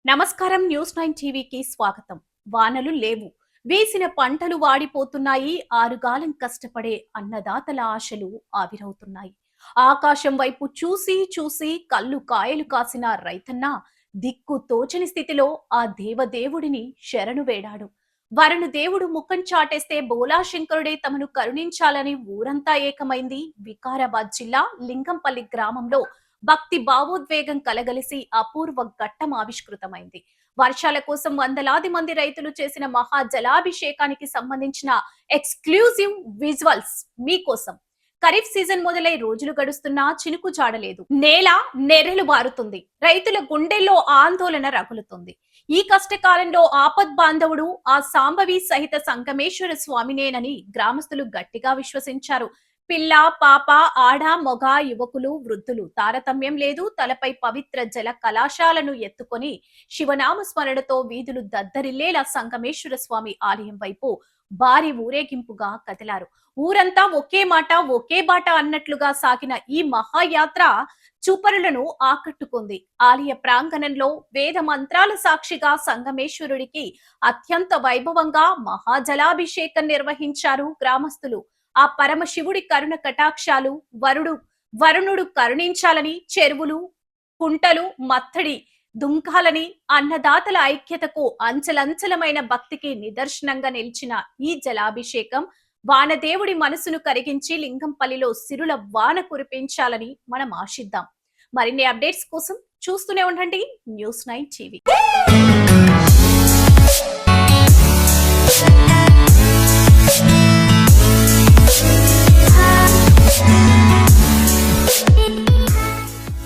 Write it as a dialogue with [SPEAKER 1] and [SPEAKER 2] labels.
[SPEAKER 1] నమస్కారం. న్యూస్ 9 టీవీకి స్వాగతం. వానలు లేవు, వేసిన పంటలు వాడిపోతున్నాయి, ఆరుగాలం కష్టపడే అన్నదాతల ఆశలు ఆవిరవుతున్నాయి. ఆకాశం వైపు చూసి చూసి కళ్ళు కాయలు కాసిన రైతన్న దిక్కు తోచని స్థితిలో ఆ దేవదేవుడిని శరణు వేడాడు. వరుణ దేవుడు ముఖం చాటేస్తే బోలాశంకరుడే తమను కరుణించాలని ఊరంతా ఏకమైంది. వికారాబాద్ జిల్లా లింగంపల్లి గ్రామంలో భక్తి భావోద్వేగం కలగలిసి అపూర్వ ఘట్టం ఆవిష్కృతమైంది. వర్షాల కోసం వందలాది మంది రైతులు చేసిన మహా జలాభిషేకానికి సంబంధించిన ఎక్స్క్లూజివ్ విజువల్స్ మీకోసం. ఖరీఫ్ సీజన్ మొదలై రోజులు గడుస్తున్నా చినుకు చాడలేదు. నేల నెర్రెలు బారుతుంది. రైతుల గుండెల్లో ఆందోళన రగులుతుంది. ఈ కష్టకాలంలో ఆపద్ బాంధవుడు ఆ సాంబవి సహిత సంగమేశ్వర స్వామినేనని గ్రామస్తులు గట్టిగా విశ్వసించారు. పిల్ల పాప ఆడ మొగ యువకులు వృద్ధులు తారతమ్యం లేదు. తలపై పవిత్ర జల కలాశాలను ఎత్తుకొని శివనామ స్మరణతో వీధులు దద్దరిల్లేలా సంగమేశ్వర స్వామి ఆలయం వైపు భారీ ఊరేగింపుగా కదిలారు. ఊరంతా ఒకే మాట ఒకే బాట అన్నట్లుగా సాగిన ఈ మహాయాత్ర చూపరులను ఆకట్టుకుంది. ఆలయ ప్రాంగణంలో వేద మంత్రాల సాక్షిగా సంగమేశ్వరుడికి అత్యంత వైభవంగా మహాజలాభిషేకం నిర్వహించారు గ్రామస్తులు. ఆ పరమశివుడి కరుణ కటాక్షాలు వరుణుడు కరుణించాలని, చెరువులు కుంటలు మత్తడి దుంకాలని, అన్నదాతల ఐక్యతకు అంచలంచలమైన భక్తికి నిదర్శనంగా నిలిచిన ఈ జలాభిషేకం వానదేవుడి మనసును కరిగించి లింగంపల్లిలో సిరుల వాన కురిపించాలని మనం ఆశిద్దాం. మరిన్ని అప్డేట్స్ కోసం చూస్తూనే ఉండండి న్యూస్ 9 టీవీ.